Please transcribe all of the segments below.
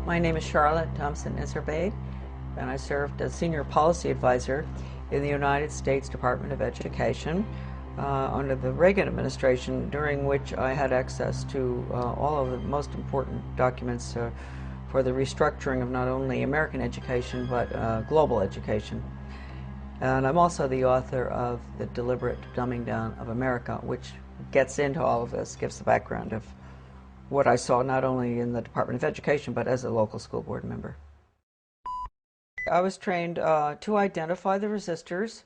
My name is Charlotte Thompson Iserbyt, and I served as Senior Policy Advisor in the United States Department of Education under the Reagan administration, during which I had access to all of the most important documents for the restructuring of not only American education but global education. And I'm also the author of The Deliberate Dumbing Down of America, which gets into all of this, gives the background of what I saw not only in the Department of Education but as a local school board member. I was trained to identify the resistors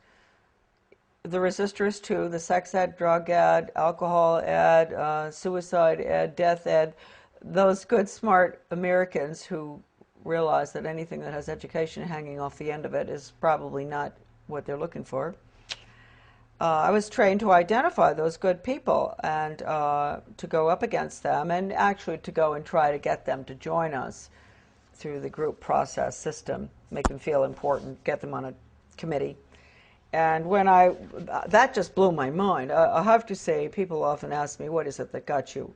too, the sex ed, drug ed, alcohol ed, suicide ed, death ed, those good, smart Americans who realize that anything that has education hanging off the end of it is probably not what they're looking for. I was trained to identify those good people and to go up against them, and actually to go and try to get them to join us through the group process system, make them feel important, get them on a committee. And when that just blew my mind. I have to say, people often ask me, what is it that got you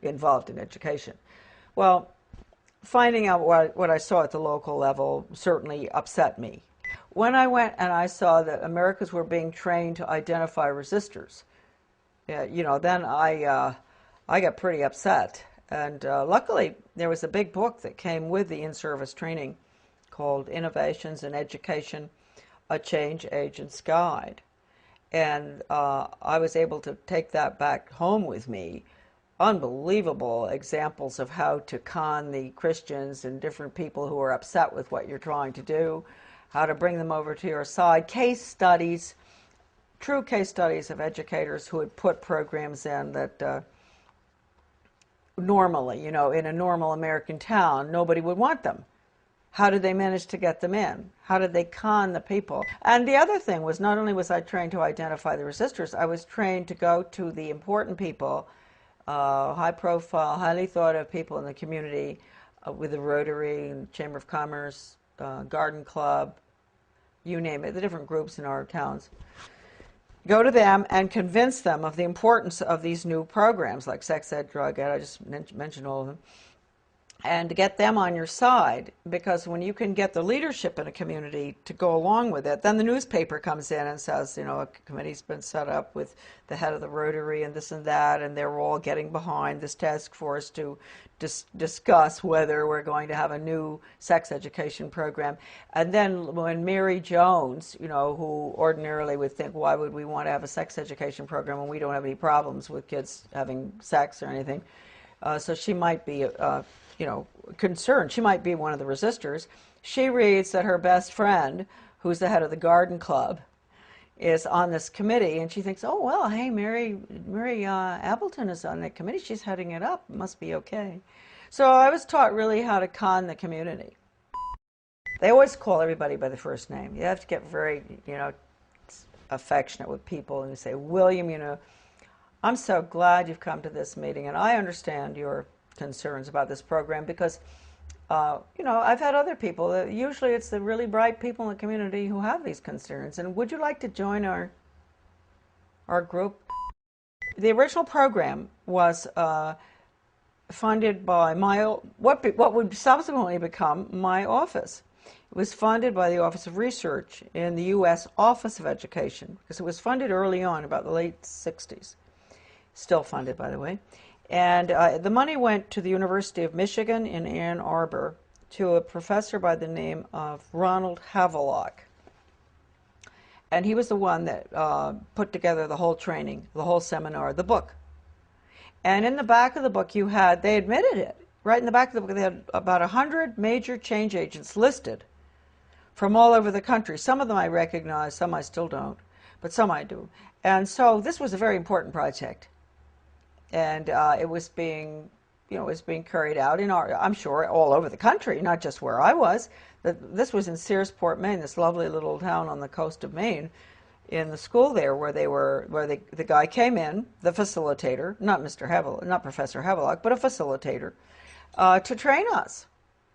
involved in education? Well, finding out what I saw at the local level certainly upset me. When I went and I saw that Americans were being trained to identify resistors, then I got pretty upset. And luckily, there was a big book that came with the in-service training called Innovations in Education, A Change Agent's Guide. And I was able to take that back home with me. Unbelievable examples of how to con the Christians and different people who are upset with what you're trying to do, how to bring them over to your side, case studies, true case studies of educators who had put programs in that normally, in a normal American town, nobody would want them. How did they manage to get them in? How did they con the people? And the other thing was, not only was I trained to identify the resistors, I was trained to go to the important people, high profile, highly thought of people in the community, with the Rotary and Chamber of Commerce, Garden Club, you name it, the different groups in our towns. Go to them and convince them of the importance of these new programs like sex ed, drug ed, I just mentioned all of them, and to get them on your side, because when you can get the leadership in a community to go along with it, then the newspaper comes in and says, a committee's been set up with the head of the Rotary and this and that, and they're all getting behind this task force to discuss whether we're going to have a new sex education program. And then when Mary Jones, who ordinarily would think, why would we want to have a sex education program when we don't have any problems with kids having sex or anything? So she might be concerned. She might be one of the resistors. She reads that her best friend, who's the head of the Garden Club, is on this committee, and she thinks, oh, well, hey, Mary Appleton is on that committee. She's heading it up. It must be okay. So I was taught really how to con the community. They always call everybody by the first name. You have to get very, affectionate with people and say, William, I'm so glad you've come to this meeting, and I understand your concerns about this program because, I've had other people, usually it's the really bright people in the community who have these concerns, and would you like to join our group? The original program was funded by what would subsequently become my office. It was funded by the Office of Research in the U.S. Office of Education, because it was funded early on, about the late 60s. Still funded, by the way. And the money went to the University of Michigan in Ann Arbor to a professor by the name of Ronald Havelock. And he was the one that put together the whole training, the whole seminar, the book. And in the back of the book they admitted it, right in the back of the book, they had about 100 major change agents listed from all over the country. Some of them I recognize, some I still don't, but some I do. And so this was a very important project. And it was being carried out I'm sure, all over the country, not just where I was. This was in Searsport, Maine, this lovely little town on the coast of Maine, in the school there where the guy came in, the facilitator, not Professor Havelock, but a facilitator, to train us.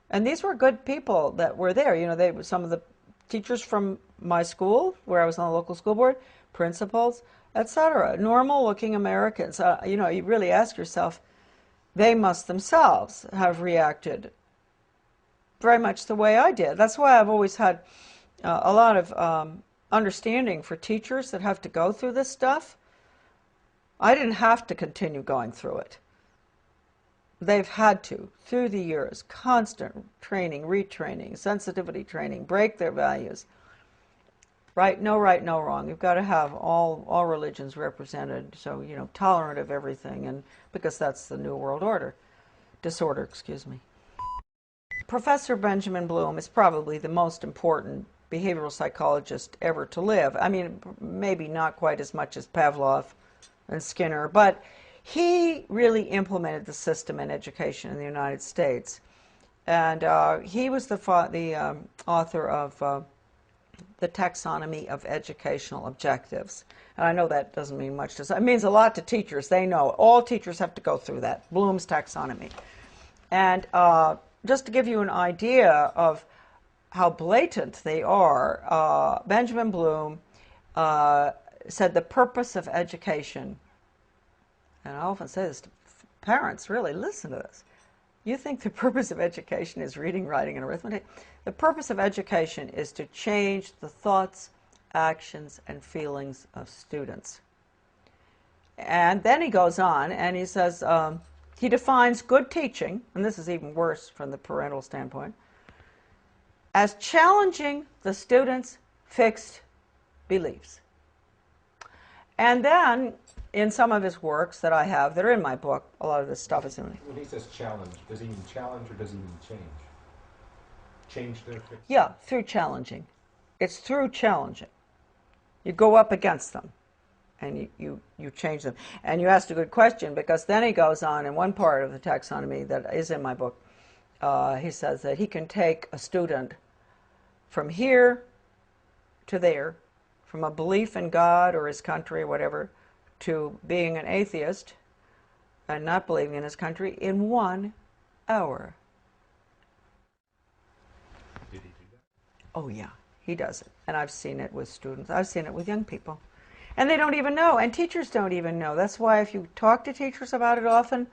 And these were good people that were there. They were some of the teachers from my school, where I was on the local school board, principals, etc. Normal-looking Americans. You really ask yourself, they must themselves have reacted very much the way I did. That's why I've always had a lot of understanding for teachers that have to go through this stuff. I didn't have to continue going through it. They've had to, through the years, constant training, retraining, sensitivity training, break their values. Right, no wrong. You've got to have all religions represented, so, you know, tolerant of everything, and because that's the New World disorder, excuse me. Professor Benjamin Bloom is probably the most important behavioral psychologist ever to live. I mean, maybe not quite as much as Pavlov and Skinner, but he really implemented the system in education in the United States. And he was the author of the Taxonomy of Educational Objectives. And I know that doesn't mean much to some. It means a lot to teachers. They know. All teachers have to go through that, Bloom's taxonomy. And just to give you an idea of how blatant they are, Benjamin Bloom said the purpose of education, and I often say this to parents, really, listen to this. You think the purpose of education is reading, writing, and arithmetic? The purpose of education is to change the thoughts, actions, and feelings of students. And then he goes on and he says, he defines good teaching, and this is even worse from the parental standpoint, as challenging the student's fixed beliefs. And then, in some of his works that I have, that are in my book, a lot of this stuff is in it. When he says challenge, does he mean challenge or does he mean change? Change their fixed? Yeah, through challenging. It's through challenging. You go up against them, and you change them. And you asked a good question, because then he goes on in one part of the taxonomy that is in my book, he says that he can take a student from here to there, from a belief in God or his country or whatever, to being an atheist and not believing in his country in 1 hour. Did he do that? Oh yeah, he does it. And I've seen it with students. I've seen it with young people. And they don't even know, and teachers don't even know. That's why if you talk to teachers about it often,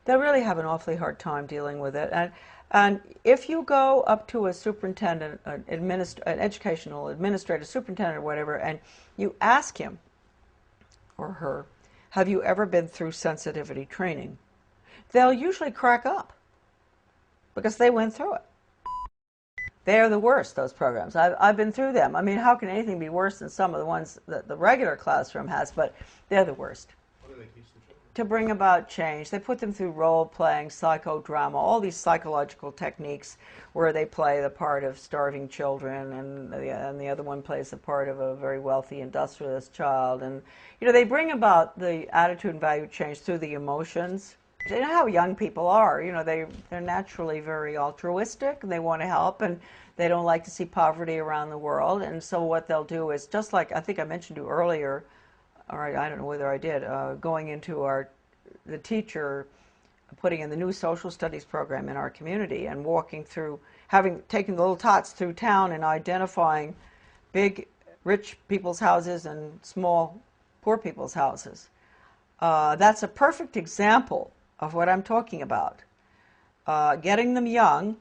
they'll really have an awfully hard time dealing with it. And if you go up to a superintendent, an educational administrator, superintendent or whatever, and you ask him or her, have you ever been through sensitivity training? They'll usually crack up because they went through it. They're the worst, those programs. I've been through them. I mean, how can anything be worse than some of the ones that the regular classroom has, but they're the worst. What do they teach the children? To bring about change. They put them through role-playing, psychodrama, all these psychological techniques where they play the part of starving children, and the other one plays the part of a very wealthy industrialist child. And, you know, they bring about the attitude and value change through the emotions. You know how young people are. You know, they're naturally very altruistic, and they want to help, and they don't like to see poverty around the world. And so what they'll do is, just like I think I mentioned to you earlier, or I don't know whether I did, going into the teacher putting in the new social studies program in our community and walking through, taking the little tots through town and identifying big rich people's houses and small poor people's houses. That's a perfect example of what I'm talking about. Getting them young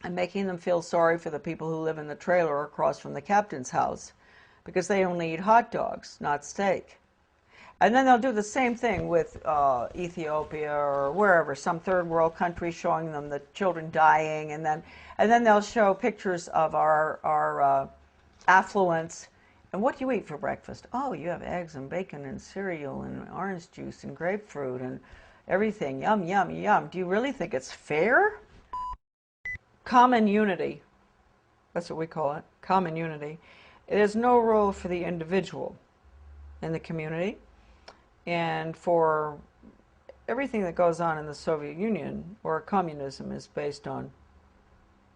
and making them feel sorry for the people who live in the trailer across from the captain's house, because they only eat hot dogs, not steak. And then they'll do the same thing with Ethiopia or wherever, some third world country, showing them the children dying, and then they'll show pictures of our affluence. And what do you eat for breakfast? Oh, you have eggs and bacon and cereal and orange juice and grapefruit and everything. Yum, yum, yum. Do you really think it's fair? Common unity. That's what we call it, common unity. There's no role for the individual in the community, and for everything that goes on in the Soviet Union or communism is based on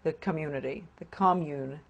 the community, the commune.